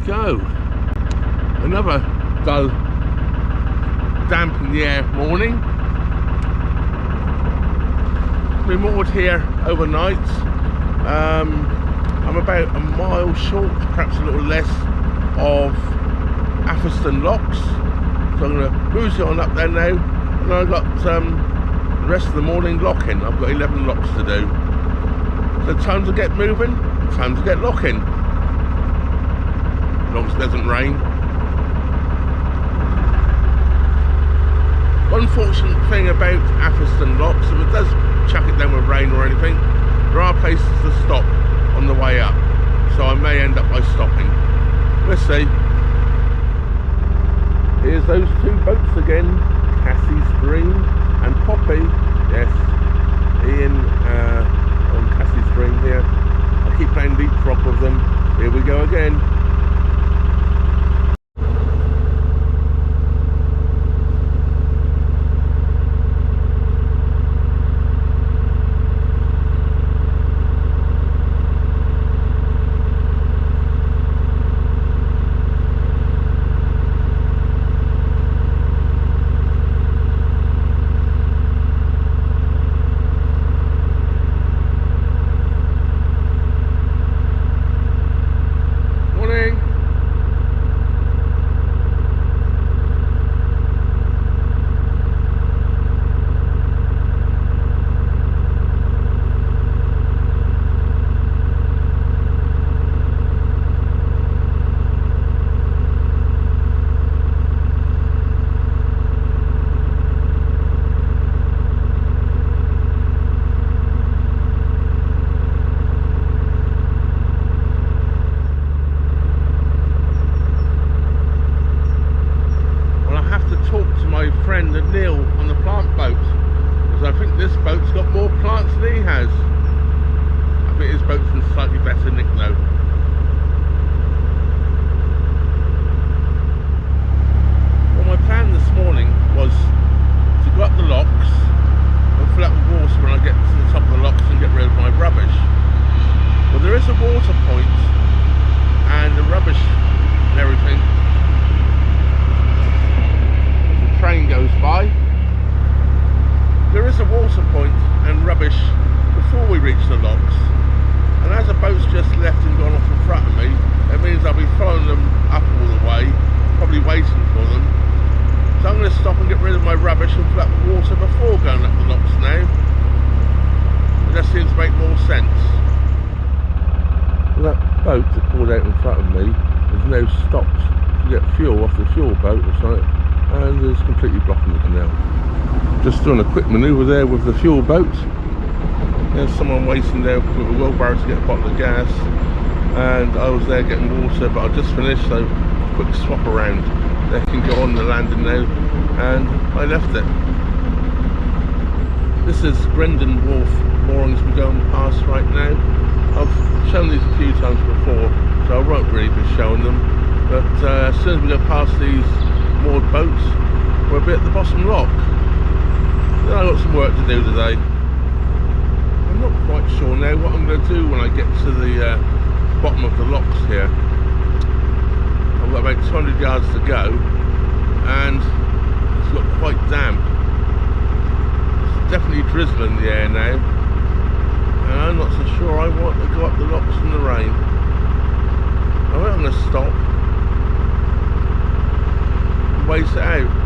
go. Another dull, damp in the air morning. We moored here overnight. I'm about a mile short, perhaps a little less, of Atherstone Locks. So I'm going to booze it on up there now. And I've got the rest of the morning locking. I've got 11 locks to do. So time to get moving, time to get locking. As long as it doesn't rain. One fortunate thing about Atherstone Locks, if it does chuck it down with rain or anything, there are places to stop on the way up. So I may end up by stopping. Let's see. Here's those two boats again, Cassie's Dream and Poppy. Yes, Ian on Cassie's Dream here. I keep playing leapfrog with them. Here we go again. Neil on the plant boat, because I think this boat's got more plants than he has. I think his boat's in slightly better nick though. Well, my plan this morning was to go up the locks and fill up with water when I get to the top of the locks and get rid of my rubbish. Well, there is a water point and the rubbish and everything. Train goes by. There is a water point and rubbish before we reach the locks, and as a boat's just left and gone off in front of me, it means I'll be following them up all the way, probably waiting for them. So I'm going to stop and get rid of my rubbish and fill up the water before going up the locks now. It just seems to make more sense. Well, that boat that pulled out in front of me is now stopped to get fuel off the fuel boat or something, and is completely blocking the canal. Just doing a quick manoeuvre there with the fuel boat. There's someone waiting there with a wheelbarrow to get a bottle of gas, and I was there getting water, but I just finished, so quick swap around. They can go on the landing now, and I left it. This is Grendon Wharf moorings we're going past right now. I've shown these a few times before, so I won't really be showing them, but as soon as we go past these moored boats, we'll be at the bottom lock. Then I've got some work to do today. I'm not quite sure now what I'm going to do when I get to the bottom of the locks here. I've got about 200 yards to go, and it's got quite damp. It's definitely drizzling in the air now, and I'm not so sure I want to go up the locks in the rain. I think I'm going to stop, wait it out.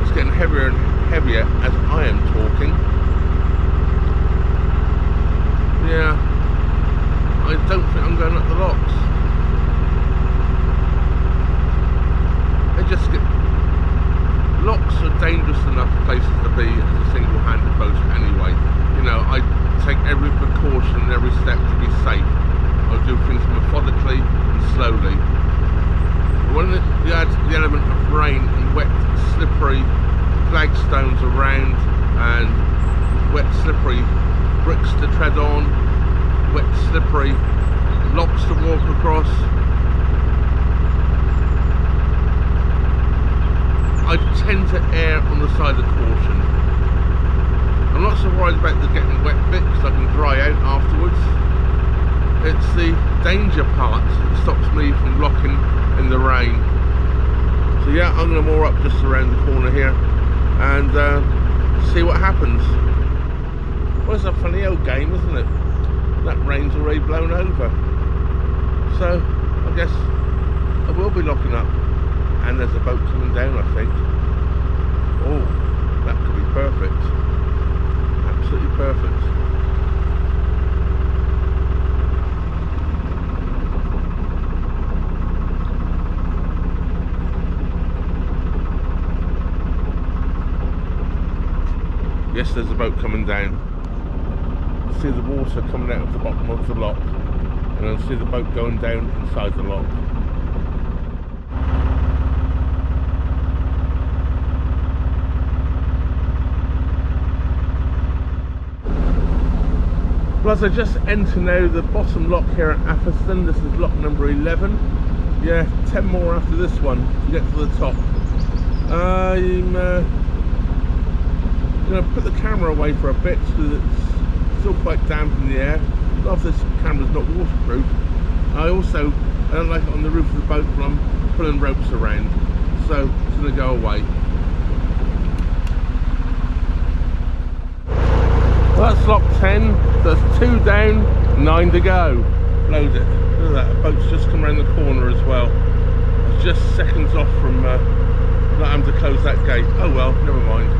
It's getting heavier and heavier as I am talking. Yeah, I don't think I'm going up the locks. They just get... Locks are dangerous enough places to be as a single-handed boat anyway. You know, I take every precaution and every step to be safe. I do things methodically and slowly. When you add the element of rain and wet, slippery flagstones around and wet, slippery bricks to tread on, wet, slippery locks to walk across, I tend to err on the side of caution. I'm not so worried about the getting wet bit because I can dry out afterwards. It's the danger part. It stops me from locking in the rain. So yeah, I'm going to moor up just around the corner here and see what happens. Well, it's a funny old game, isn't it? That rain's already blown over. So I guess I will be locking up. And there's a boat coming down, I think. Oh, that could be perfect. Absolutely perfect. Yes, there's a boat coming down. I see the water coming out of the bottom of the lock, and I see the boat going down inside the lock. Well, as I just enter now the bottom lock here at Atherstone, this is lock number 11. Yeah, 10 more after this one to get to the top. I'm going to put the camera away for a bit because it's still quite damp in the air. A lot of this camera's not waterproof. I don't like it on the roof of the boat when I'm pulling ropes around, so it's going to go away. Well, that's lock 10, there's 2 down, 9 to go. Load it. Look at that, a boat's just come around the corner as well. It's just seconds off from not having to close that gate. Oh well, never mind.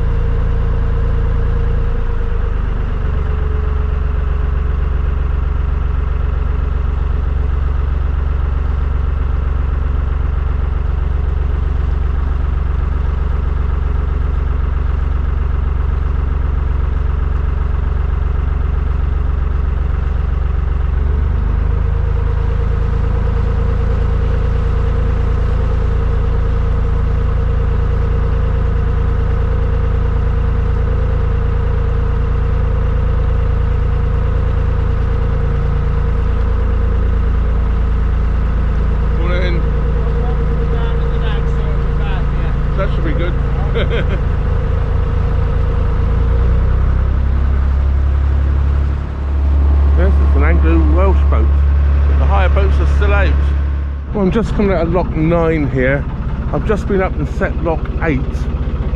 Well, I'm just coming out of lock 9 here. I've just been up and set lock 8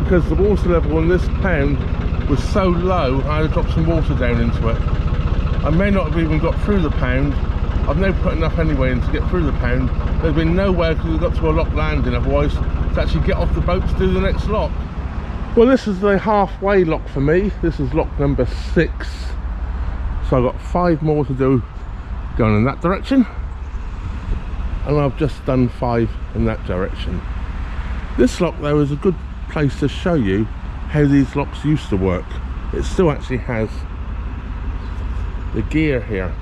because the water level on this pound was so low I had to drop some water down into it. I may not have even got through the pound. I've now put enough anyway in to get through the pound. There's been nowhere because we got to a lock landing otherwise to actually get off the boat to do the next lock. Well, this is the halfway lock for me. This is lock number 6. So I've got 5 more to do going in that direction. And I've just done 5 in that direction. This lock though is a good place to show you how these locks used to work. It still actually has the gear here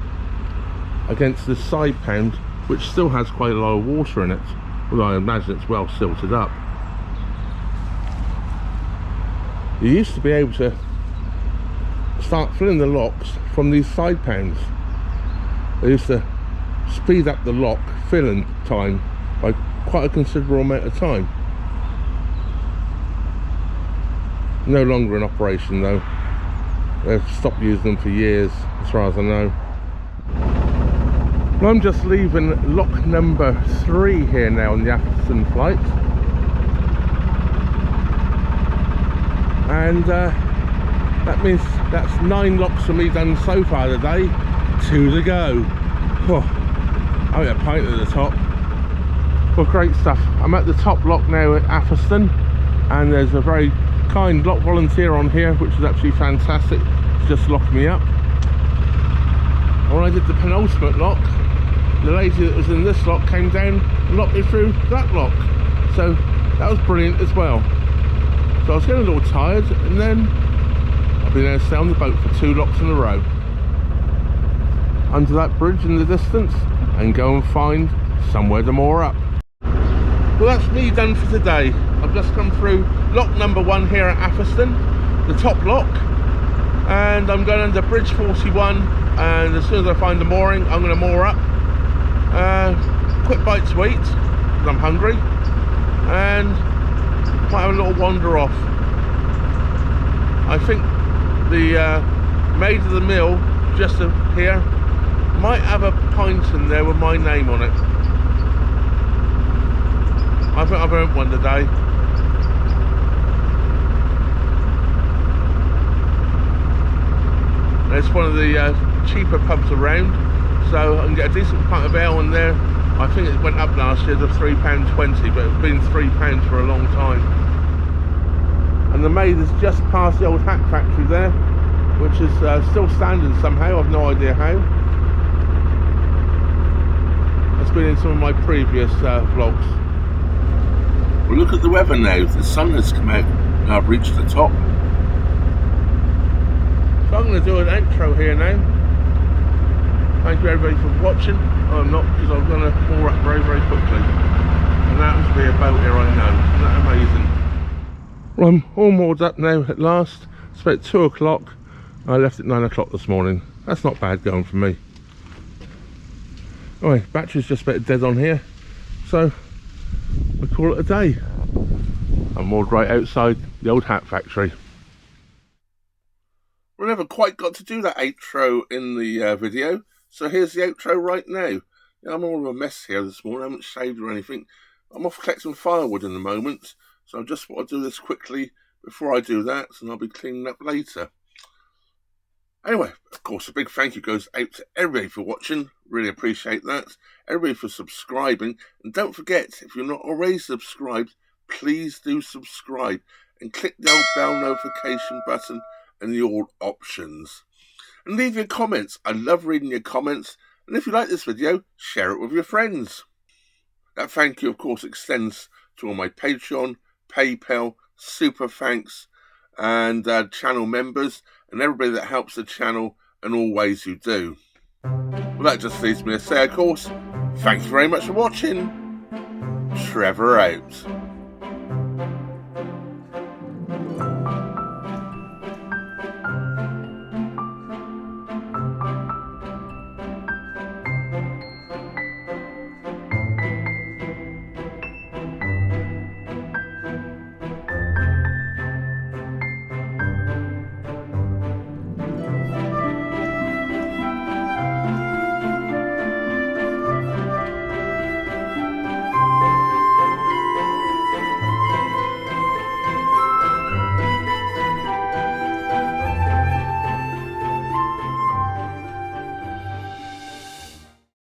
against the side pound, which still has quite a lot of water in it, although I imagine it's well silted up. You used to be able to start filling the locks from these side pounds. They used to speed up the lock filling time by quite a considerable amount of time. No longer in operation though. They've stopped using them for years as far as I know. Well, I'm just leaving lock number 3 here now on the Atherstone flight, and that means that's 9 locks for me done so far today. 2 to go. Oh, I'll get a pint at the top. Well, great stuff. I'm at the top lock now at Atherstone, and there's a very kind lock volunteer on here, which is actually fantastic to just lock me up. When I did the penultimate lock, the lady that was in this lock came down and locked me through that lock, so that was brilliant as well. So I was getting a little tired, and then I've been able to stay on the boat for 2 locks in a row under that bridge in the distance and go and find somewhere to moor up. Well, that's me done for today. I've just come through lock number 1 here at Atherstone, the top lock, and I'm going under bridge 41, and as soon as I find the mooring I'm going to moor up. Quick bite to eat because I'm hungry, and might have a little wander off. I think the maid of the mill just here might have a pint in there with my name on it. I think I've earned one today. It's one of the cheaper pubs around, so I can get a decent pint of ale in there. I think it went up last year to £3.20, but it's been £3 for a long time. And the maid is just past the old hat factory there, which is still standing somehow. I've no idea how. That's been in some of my previous vlogs. Well, look at the weather now. The sun has come out and I've reached the top. So I'm going to do an outro here now. Thank you everybody for watching. I'm not, because I'm going to moor up very, very quickly. And that happens to be a boat here, I know. Isn't that amazing? Well, I'm all moored up now at last. It's about 2 o'clock. I left at 9 o'clock this morning. That's not bad going for me. Alright, battery's just about dead on here. So, we call it a day. I'm moored right outside the old hat factory. We never quite got to do that outro in the video, so here's the outro right now. I'm all of a mess here this morning. I haven't shaved or anything. I'm off collecting firewood in the moment, so I just want to do this quickly before I do that, and I'll be cleaning up later. Anyway, of course, a big thank you goes out to everybody for watching. Really appreciate that. Everybody for subscribing, and don't forget, if you're not already subscribed, please do subscribe and click the old bell notification button and the all options. And leave your comments. I love reading your comments. And if you like this video, share it with your friends. That thank you, of course, extends to all my Patreon, PayPal, Super Thanks, and channel members, and everybody that helps the channel in all ways you do. Well, that just leaves me to say, of course, thanks very much for watching. Trevor out.